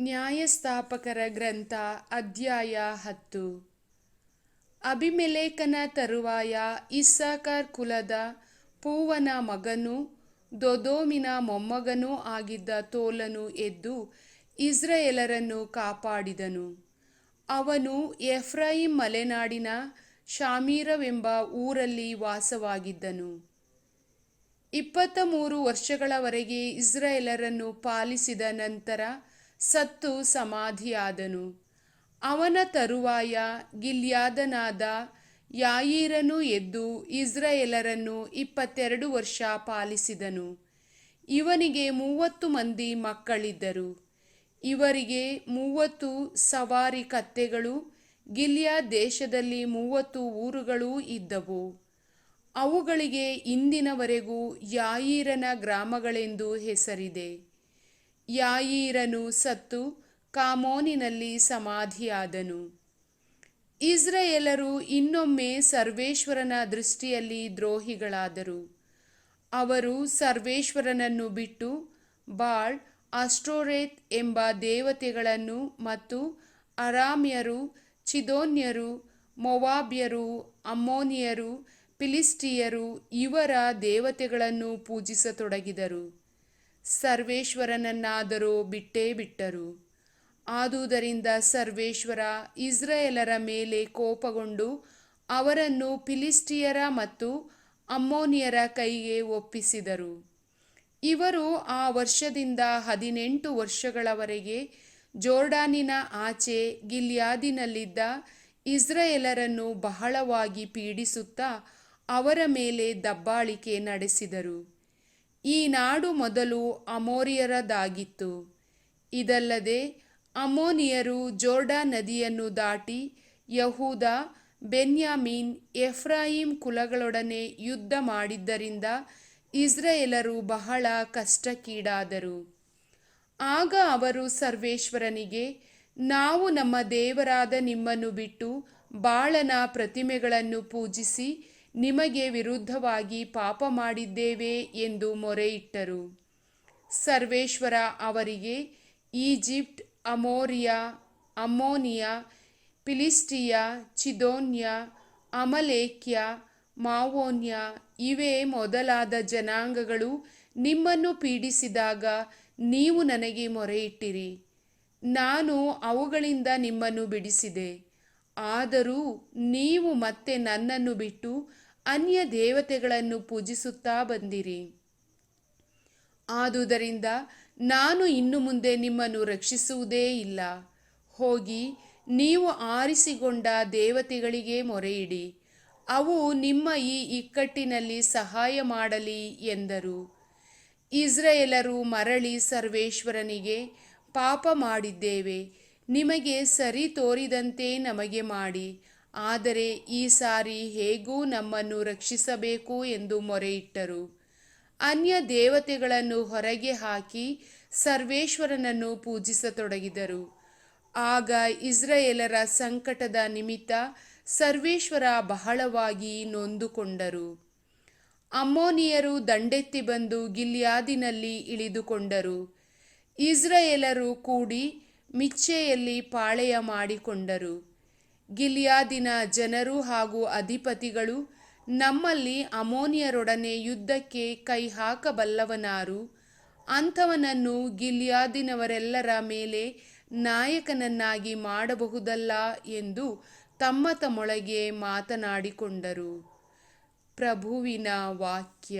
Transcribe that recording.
ನ್ಯಾಯಸ್ಥಾಪಕರ ಗ್ರಂಥ ಅಧ್ಯಾಯ 10. ಅಬೀಮೆಲೆಕನ ತರುವಾಯ ಇಸ್ಸಾಕಾರ್ ಕುಲದ ಪೂವನ ಮಗನೂ ದೋದೋಮಿನ ಮೊಮ್ಮಗನೂ ಆಗಿದ್ದ ತೋಲನು ಎದ್ದು ಇಸ್ರಾಯೇಲರನ್ನು ಕಾಪಾಡಿದನು. ಅವನು ಎಫ್ರಾಯೀಮ್ ಮಲೆನಾಡಿನ ಶಾಮೀರವೆಂಬ ಊರಲ್ಲಿ ವಾಸವಾಗಿದ್ದನು. 23 ವರ್ಷಗಳವರೆಗೆ ಇಸ್ರಾಯೇಲರನ್ನು ಪಾಲಿಸಿದ ನಂತರ ಸತ್ತು ಸಮಾಧಿಯಾದನು. ಅವನ ತರುವಾಯ ಗಿಲ್ಯಾದನಾದ ಯಾಯೀರನು ಎದ್ದು ಇಸ್ರಾಯೇಲರನ್ನು 22 ವರ್ಷ ಪಾಲಿಸಿದನು. ಇವನಿಗೆ 30 ಮಂದಿ ಮಕ್ಕಳಿದ್ದರು. ಇವರಿಗೆ 30 ಸವಾರಿ ಕತ್ತೆಗಳು, ಗಿಲ್ಯಾದ್ ದೇಶದಲ್ಲಿ 30 ಊರುಗಳೂ ಇದ್ದವು. ಅವುಗಳಿಗೆ ಇಂದಿನವರೆಗೂ ಯಾಯೀರನ ಗ್ರಾಮಗಳೆಂದು ಹೆಸರಿದೆ. ಯಾಯೀರನು ಸತ್ತು ಕಾಮೋನಿನಲ್ಲಿ ಸಮಾಧಿಯಾದನು. ಇಸ್ರಾಯೇಲರು ಇನ್ನೊಮ್ಮೆ ಸರ್ವೇಶ್ವರನ ದೃಷ್ಟಿಯಲ್ಲಿ ದ್ರೋಹಿಗಳಾದರು. ಅವರು ಸರ್ವೇಶ್ವರನನ್ನು ಬಿಟ್ಟು ಬಾಳ್, ಅಸ್ಟೋರೆತ್ ಎಂಬ ದೇವತೆಗಳನ್ನು ಮತ್ತು ಅರಾಮ್ಯರು, ಚಿದೋನ್ಯರು, ಮೋವಾಬ್ಯರು, ಅಮ್ಮೋನಿಯರು, ಫಿಲಿಸ್ಟಿಯರು ಇವರ ದೇವತೆಗಳನ್ನು ಪೂಜಿಸತೊಡಗಿದರು. ಸರ್ವೇಶ್ವರನನ್ನಾದರೋ ಬಿಟ್ಟೇ ಬಿಟ್ಟರು. ಆದುದರಿಂದ ಸರ್ವೇಶ್ವರ ಇಸ್ರಾಯೇಲರ ಮೇಲೆ ಕೋಪಗೊಂಡು ಅವರನ್ನು ಫಿಲಿಸ್ಟಿಯರ ಮತ್ತು ಅಮ್ಮೋನಿಯರ ಕೈಗೆ ಒಪ್ಪಿಸಿದರು. ಇವರು ಆ ವರ್ಷದಿಂದ 18 ವರ್ಷಗಳವರೆಗೆ ಜೋರ್ಡಾನಿನ ಆಚೆ ಗಿಲ್ಯಾದಿನಲ್ಲಿದ್ದ ಇಸ್ರಾಯೇಲರನ್ನು ಬಹಳವಾಗಿ ಪೀಡಿಸುತ್ತಾ ಅವರ ಮೇಲೆ ದಬ್ಬಾಳಿಕೆ ನಡೆಸಿದರು. ಈ ನಾಡು ಮೊದಲು ಅಮೋರಿಯರದಾಗಿತ್ತು. ಇದಲ್ಲದೆ ಅಮ್ಮೋನಿಯರು ಜೋರ್ಡಾನ್ ನದಿಯನ್ನು ದಾಟಿ ಯಹೂದ, ಬೆನ್ಯಾಮೀನ್, ಎಫ್ರಾಯೀಮ್ ಕುಲಗಳೊಡನೆ ಯುದ್ಧ ಮಾಡಿದ್ದರಿಂದ ಇಸ್ರಾಯೇಲರು ಬಹಳ ಕಷ್ಟಕ್ಕೀಡಾದರು. ಆಗ ಅವರು ಸರ್ವೇಶ್ವರನಿಗೆ, ನಾವು ನಮ್ಮ ದೇವರಾದ ನಿಮ್ಮನ್ನು ಬಿಟ್ಟು ಬಾಳನ ಪ್ರತಿಮೆಗಳನ್ನು ಪೂಜಿಸಿ ನಿಮಗೆ ವಿರುದ್ಧವಾಗಿ ಪಾಪ ಮಾಡಿದ್ದೇವೆ ಎಂದು ಮೊರೆಯಿಟ್ಟರು. ಸರ್ವೇಶ್ವರ ಅವರಿಗೆ, ಈಜಿಪ್ಟ್, ಅಮೋರಿಯ, ಅಮ್ಮೋನಿಯ, ಫಿಲಿಸ್ಟಿಯ, ಚಿದೋನ್ಯ, ಅಮಲೇಕ್ಯ, ಮಾವೋನ್ಯ ಇವೇ ಮೊದಲಾದ ಜನಾಂಗಗಳು ನಿಮ್ಮನ್ನು ಪೀಡಿಸಿದಾಗ ನೀವು ನನಗೆ ಮೊರೆಯಿಟ್ಟಿರಿ. ನಾನು ಅವುಗಳಿಂದ ನಿಮ್ಮನ್ನು ಬಿಡಿಸಿದೆ. ಆದರೂ ನೀವು ಮತ್ತೆ ನನ್ನನ್ನು ಬಿಟ್ಟು ಅನ್ಯ ದೇವತೆಗಳನ್ನು ಪೂಜಿಸುತ್ತಾ ಬಂದಿರಿ. ಆದುದರಿಂದ ನಾನು ಇನ್ನು ಮುಂದೆ ನಿಮ್ಮನ್ನು ರಕ್ಷಿಸುವುದೇ ಇಲ್ಲ. ಹೋಗಿ ನೀವು ಆರಿಸಿಕೊಂಡ ದೇವತೆಗಳಿಗೆ ಮೊರೆಯಿಡಿ, ಅವು ನಿಮ್ಮ ಈ ಇಕ್ಕಟ್ಟಿನಲ್ಲಿ ಸಹಾಯ ಮಾಡಲಿ ಎಂದರು. ಇಸ್ರಾಯೇಲರು ಮರಳಿ ಸರ್ವೇಶ್ವರನಿಗೆ, ಪಾಪ ಮಾಡಿದ್ದೇವೆ, ನಿಮಗೆ ಸರಿ ತೋರಿದಂತೆ ನಮಗೆ ಮಾಡಿ, ಆದರೆ ಈ ಸಾರಿ ಹೇಗೂ ನಮ್ಮನ್ನು ರಕ್ಷಿಸಬೇಕು ಎಂದು ಮೊರೆಯಿಟ್ಟರು. ಅನ್ಯ ದೇವತೆಗಳನ್ನು ಹೊರಗೆ ಹಾಕಿ ಸರ್ವೇಶ್ವರನನ್ನು ಪೂಜಿಸತೊಡಗಿದರು. ಆಗ ಇಸ್ರಾಯೇಲರ ಸಂಕಟದ ನಿಮಿತ್ತ ಸರ್ವೇಶ್ವರ ಬಹಳವಾಗಿ ನೊಂದುಕೊಂಡರು. ಅಮ್ಮೋನಿಯರು ದಂಡೆತ್ತಿ ಬಂದು ಗಿಲ್ಯಾದಿನಲ್ಲಿ ಇಳಿದುಕೊಂಡರು. ಇಸ್ರಾಯೇಲರು ಕೂಡಿ ಮಿಚ್ಪೆಯಲ್ಲಿ ಪಾಳೆಯ ಮಾಡಿಕೊಂಡರು. ಗಿಲ್ಯಾದಿನ ಜನರು ಹಾಗೂ ಅಧಿಪತಿಗಳು, ನಮ್ಮಲ್ಲಿ ಅಮ್ಮೋನಿಯರೊಡನೆ ಯುದ್ಧಕ್ಕೆ ಕೈ ಹಾಕಬಲ್ಲವನಾರು? ಅಂಥವನನ್ನು ಗಿಲ್ಯಾದಿನವರೆಲ್ಲರ ಮೇಲೆ ನಾಯಕನನ್ನಾಗಿ ಮಾಡಬಹುದಲ್ಲ ಎಂದು ತಮ್ಮೊಳಗೆ ಮಾತನಾಡಿಕೊಂಡರು. ಪ್ರಭುವಿನ ವಾಕ್ಯ.